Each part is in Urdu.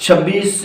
26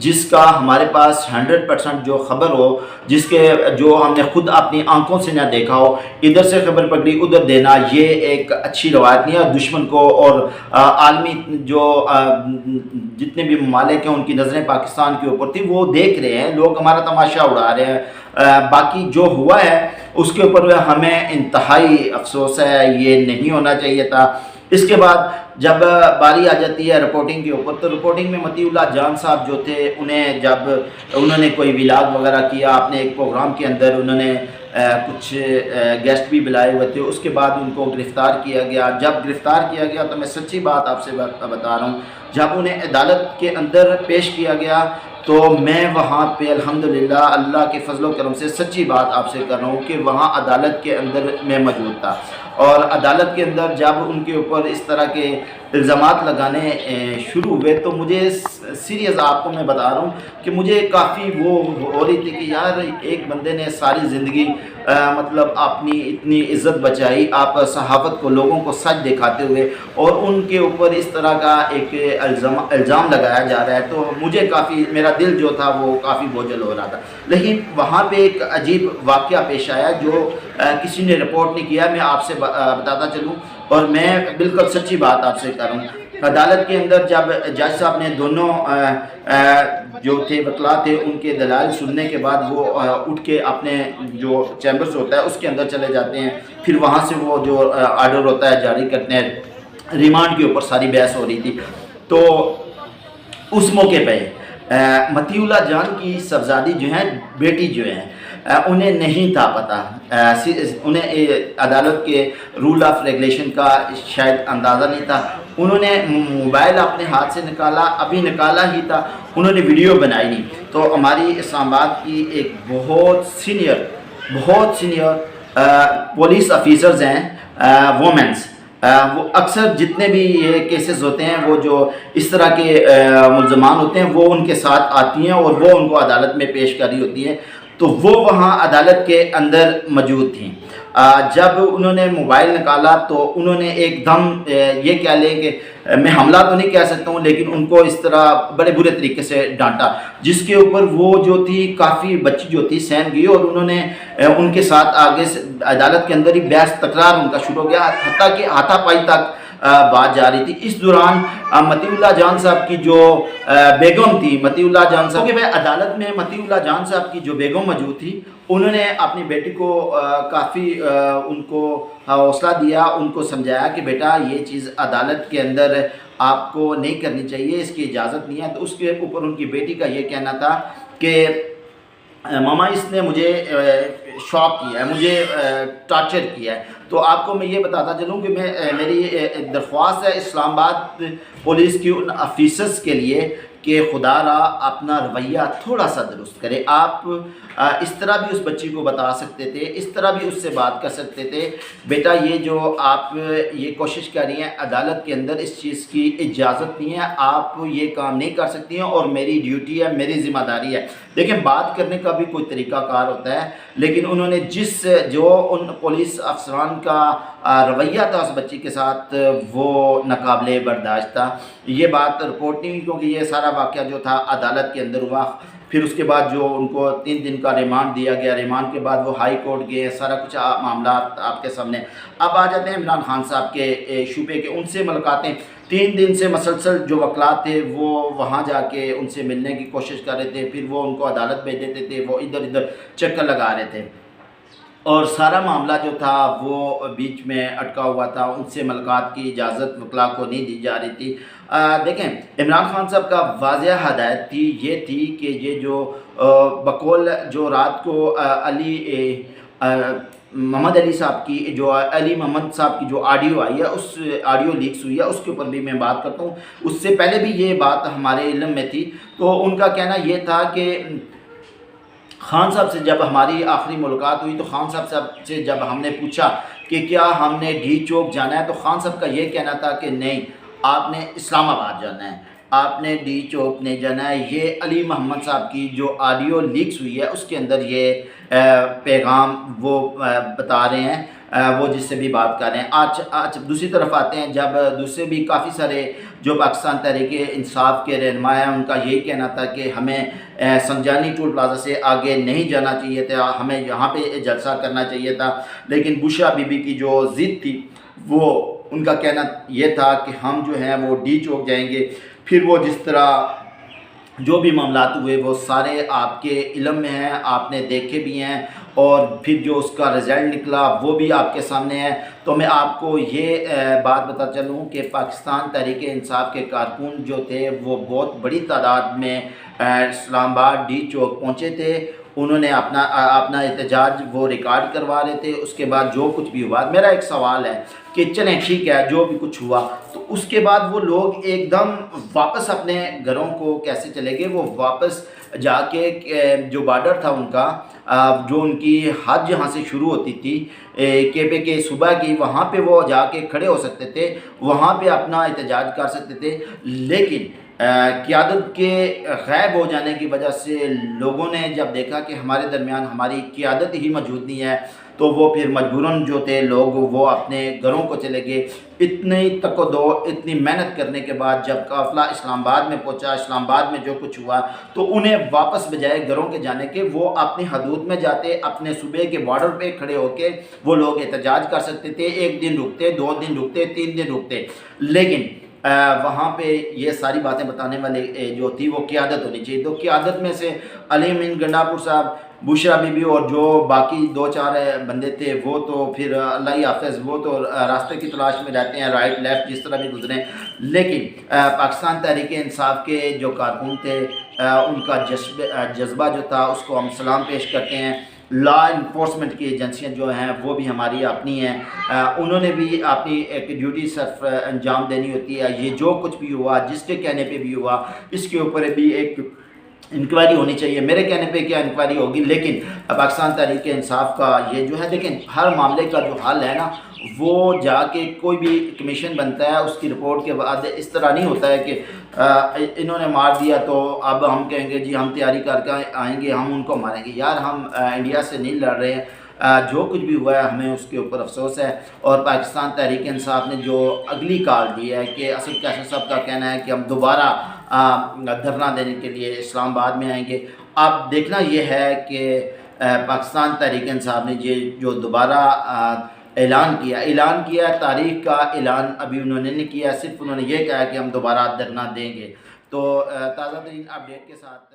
جس کا ہمارے پاس 100% جو خبر ہو، جس کے جو ہم نے خود اپنی آنکھوں سے نہ دیکھا ہو، ادھر سے خبر پکڑی ادھر دینا، یہ ایک اچھی روایت نہیں ہے۔ دشمن کو اور عالمی جو جتنے بھی ممالک ہیں ان کی نظریں پاکستان کے اوپر تھی، وہ دیکھ رہے ہیں، لوگ ہمارا تماشا اڑا رہے ہیں۔ باقی جو ہوا ہے اس کے اوپر ہمیں انتہائی افسوس ہے، یہ نہیں ہونا چاہیے تھا۔ اس کے بعد جب باری آ جاتی ہے رپورٹنگ کے اوپر، تو رپورٹنگ میں مطیع اللہ جان صاحب جو تھے، انہوں نے کوئی ولاگ وغیرہ کیا اپنے ایک پروگرام کے اندر، انہوں نے کچھ گیسٹ بھی بلائے ہوئے تھے، اس کے بعد ان کو گرفتار کیا گیا۔ جب گرفتار کیا گیا تو میں سچی بات آپ سے بتا رہا ہوں، جب انہیں عدالت کے اندر پیش کیا گیا تو میں وہاں پہ الحمدللہ اللہ کے فضل و کرم سے سچی بات آپ سے کر رہا ہوں کہ وہاں عدالت کے اندر میں موجود تھا، اور عدالت کے اندر جب ان کے اوپر اس طرح کے الزامات لگانے شروع ہوئے تو مجھے سیریس آپ کو میں بتا رہا ہوں کہ مجھے کافی وہ ہو رہی تھی کہ یار ایک بندے نے ساری زندگی مطلب اپنی اتنی عزت بچائی، آپ صحافت کو لوگوں کو سچ دکھاتے ہوئے، اور ان کے اوپر اس طرح کا ایک الزام لگایا جا رہا ہے، تو مجھے کافی میرا دل جو تھا وہ کافی بوجھل ہو رہا تھا۔ لیکن وہاں پہ ایک عجیب واقعہ پیش آیا جو کسی نے رپورٹ نہیں کیا، میں آپ سے بتاتا چلوں، اور میں بالکل سچی بات آپ سے کر رہا ہوں۔ عدالت کے اندر جب جج صاحب نے دونوں جو تھے وکلا تھے ان کے دلائل سننے کے بعد وہ اٹھ کے اپنے جو چیمبرز ہوتا ہے اس کے اندر چلے جاتے ہیں، پھر وہاں سے وہ جو آرڈر ہوتا ہے جاری کرتے ہیں، ریمانڈ کے اوپر ساری بحث ہو رہی تھی۔ تو اس موقع پہ مطیع اللہ جان کی صاحبزادی جو ہیں، بیٹی جو ہیں، انہیں نہیں تھا پتہ، انہیں عدالت کے رول آف ریگولیشن کا شاید اندازہ نہیں تھا۔ انہوں نے موبائل اپنے ہاتھ سے نکالا، ابھی نکالا ہی تھا، انہوں نے ویڈیو بنائی نہیں۔ تو ہماری اسلام آباد کی ایک بہت سینئر پولیس آفیسرز ہیں، وومنس، وہ اکثر جتنے بھی یہ کیسز ہوتے ہیں، وہ جو اس طرح کے ملزمان ہوتے ہیں وہ ان کے ساتھ آتی ہیں اور وہ ان کو عدالت میں پیش کری ہوتی ہے، تو وہ وہاں عدالت کے اندر موجود تھیں۔ جب انہوں نے موبائل نکالا تو انہوں نے ایک دم یہ کہہ لیں کہ میں حملہ تو نہیں کہہ سکتا ہوں، لیکن ان کو اس طرح بڑے برے طریقے سے ڈانٹا، جس کے اوپر وہ جو تھی کافی بچی جو تھی سہم گئی، اور انہوں نے ان کے ساتھ آگے سے عدالت کے اندر ہی بحث تکرار ان کا شروع ہو گیا، حتیٰ کہ ہاتھا پائی تک بات جا رہی تھی۔ اس دوران مطیع اللہ جان صاحب کی جو بیگم تھی، مطیع اللہ جان صاحب کہ عدالت میں مطیع اللہ جان صاحب کی جو بیگم موجود تھی، انہوں نے اپنی بیٹی کو کافی ان کو حوصلہ دیا، ان کو سمجھایا کہ بیٹا یہ چیز عدالت کے اندر آپ کو نہیں کرنی چاہیے، اس کی اجازت نہیں ہے۔ تو اس کے اوپر ان کی بیٹی کا یہ کہنا تھا کہ ماما اس نے مجھے شاک کیا ہے، مجھے ٹارچر کیا ہے۔ تو آپ کو میں یہ بتاتا چلوں کہ میری درخواست ہے اسلام آباد پولیس کی ان آفیسرز کے لیے کہ خدا را اپنا رویہ تھوڑا سا درست کرے۔ آپ اس طرح بھی اس بچی کو بتا سکتے تھے، اس طرح بھی اس سے بات کر سکتے تھے، بیٹا یہ جو آپ یہ کوشش کر رہی ہیں عدالت کے اندر اس چیز کی اجازت نہیں ہے، آپ یہ کام نہیں کر سکتی ہیں، اور میری ڈیوٹی ہے، میری ذمہ داری ہے۔ دیکھیں بات کرنے کا بھی کوئی طریقہ کار ہوتا ہے، لیکن انہوں نے جو ان پولیس افسران کا رویہ تھا اس بچی کے ساتھ وہ ناقابل برداشت تھا۔ یہ بات رپورٹ نہیں ہوئی کیونکہ یہ سارا واقعہ جو تھا عدالت کے اندر ہوا۔ پھر اس کے بعد جو ان کو 3 دن کا ریمانڈ دیا گیا، ریمانڈ کے بعد وہ ہائی کورٹ گئے، سارا کچھ معاملات آپ کے سامنے۔ اب آ جاتے ہیں عمران خان صاحب کے شعبے کے، ان سے ملاقاتیں 3 دن سے مسلسل جو وکلاء تھے وہ وہاں جا کے ان سے ملنے کی کوشش کر رہے تھے، پھر وہ ان کو عدالت بھیج دیتے تھے، وہ ادھر ادھر چکر لگا رہے تھے، اور سارا معاملہ جو تھا وہ بیچ میں اٹکا ہوا تھا، ان سے ملاقات کی اجازت وکلاء کو نہیں دی جا رہی تھی۔ دیکھیں عمران خان صاحب کا واضح ہدایت تھی، یہ تھی کہ یہ جو بقول جو رات کو محمد علی صاحب کی جو علی محمد صاحب کی جو آڈیو آئی ہے، اس آڈیو لیکس ہوئی ہے، اس کے اوپر بھی میں بات کرتا ہوں۔ اس سے پہلے بھی یہ بات ہمارے علم میں تھی، تو ان کا کہنا یہ تھا کہ خان صاحب سے جب ہماری آخری ملاقات ہوئی تو خان صاحب سے جب ہم نے پوچھا کہ کیا ہم نے ڈی چوک جانا ہے، تو خان صاحب کا یہ کہنا تھا کہ نہیں، آپ نے اسلام آباد جانا ہے۔ آپ نے ڈی چوک نے جانا ہے۔ یہ علی محمد صاحب کی جو آڈیو لیکس ہوئی ہے اس کے اندر یہ پیغام وہ بتا رہے ہیں، وہ جس سے بھی بات کر رہے ہیں۔ آج دوسری طرف آتے ہیں، جب دوسرے بھی کافی سارے جو پاکستان تحریک انصاف کے رہنما ہیں ان کا یہی کہنا تھا کہ ہمیں سنجانی ٹول پلازا سے آگے نہیں جانا چاہیے تھا، ہمیں یہاں پہ جلسہ کرنا چاہیے تھا، لیکن بشرا بی بی کی جو ضد تھی وہ ان کا کہنا یہ تھا کہ ہم جو ہیں وہ ڈی چوک جائیں گے۔ پھر وہ جس طرح جو بھی معاملات ہوئے وہ سارے آپ کے علم میں ہیں، آپ نے دیکھے بھی ہیں، اور پھر جو اس کا رزلٹ نکلا وہ بھی آپ کے سامنے ہے۔ تو میں آپ کو یہ بات بتا چلوں کہ پاکستان تحریک انصاف کے کارکن جو تھے وہ بہت بڑی تعداد میں اسلام آباد ڈی چوک پہنچے تھے۔ انہوں نے اپنا احتجاج وہ ریکارڈ کروا رہے تھے۔ اس کے بعد جو کچھ بھی ہوا، میرا ایک سوال ہے کہ چلیں ٹھیک ہے جو بھی کچھ ہوا، تو اس کے بعد وہ لوگ ایک دم واپس اپنے گھروں کو کیسے چلے گئے؟ وہ واپس جا کے جو بارڈر تھا ان کا، جو ان کی حد جہاں سے شروع ہوتی تھی کیپے کے صوبہ کی، وہاں پہ وہ جا کے کھڑے ہو سکتے تھے، وہاں پہ اپنا احتجاج کر سکتے تھے، لیکن قیادت کے غائب ہو جانے کی وجہ سے لوگوں نے جب دیکھا کہ ہمارے درمیان ہماری قیادت ہی موجود نہیں ہے، تو وہ پھر مجبوراً جو تھے لوگ وہ اپنے گھروں کو چلے گئے۔ اتنی تک و دو، اتنی محنت کرنے کے بعد جب قافلہ اسلام آباد میں پہنچا، اسلام آباد میں جو کچھ ہوا، تو انہیں واپس بجائے گھروں کے جانے کے وہ اپنی حدود میں جاتے، اپنے صوبے کے بارڈر پہ کھڑے ہو کے وہ لوگ احتجاج کر سکتے تھے۔ 1 دن رکتے، 2 دن رکتے، 3 دن رکتے، لیکن وہاں پہ یہ ساری باتیں بتانے والے جو تھی وہ قیادت ہونی چاہیے۔ تو قیادت میں سے علی امین گنڈا پور صاحب، بشرا بی بی اور جو باقی 2-4 بندے تھے وہ تو پھر اللہ ہی حافظ، وہ تو راستے کی تلاش میں رہتے ہیں، رائٹ لیفٹ جس طرح بھی گزریں، لیکن پاکستان تحریک انصاف کے جو کارکن تھے ان کا جذبہ جو تھا اس کو ہم سلام پیش کرتے ہیں۔ لا انفورسمنٹ کی ایجنسیاں جو ہیں وہ بھی ہماری اپنی ہیں، انہوں نے بھی اپنی ایک ڈیوٹی صرف انجام دینی ہوتی ہے۔ یہ جو کچھ بھی ہوا، جس کے کہنے پہ بھی ہوا، اس کے اوپر بھی ایک انکوائری ہونی چاہیے۔ میرے کہنے پہ کیا انکوائری ہوگی، لیکن پاکستان تحریک انصاف کا یہ جو ہے، لیکن ہر معاملے کا جو حل ہے نا، وہ جا کے کوئی بھی کمیشن بنتا ہے اس کی رپورٹ کے بعد اس طرح نہیں ہوتا ہے کہ انہوں نے مار دیا تو اب ہم کہیں گے جی ہم تیاری کر کے آئیں گے، ہم ان کو ماریں گے۔ یار ہم انڈیا سے نہیں لڑ رہے ہیں، جو کچھ بھی ہوا ہے ہمیں اس کے اوپر افسوس ہے۔ اور پاکستان تحریک انصاف نے جو اگلی کال دی ہے کہ اسد کیسر صاحب کا کہنا ہے کہ ہم دوبارہ دھرنا دینے کے لیے اسلام آباد میں آئیں گے۔ اب دیکھنا یہ ہے کہ پاکستان تحریک انصاف نے یہ جو دوبارہ اعلان کیا تاریخ کا اعلان ابھی انہوں نے نہیں کیا، صرف انہوں نے یہ کہا کہ ہم دوبارہ دھرنا دیں گے۔ تو تازہ ترین اپڈیٹ کے ساتھ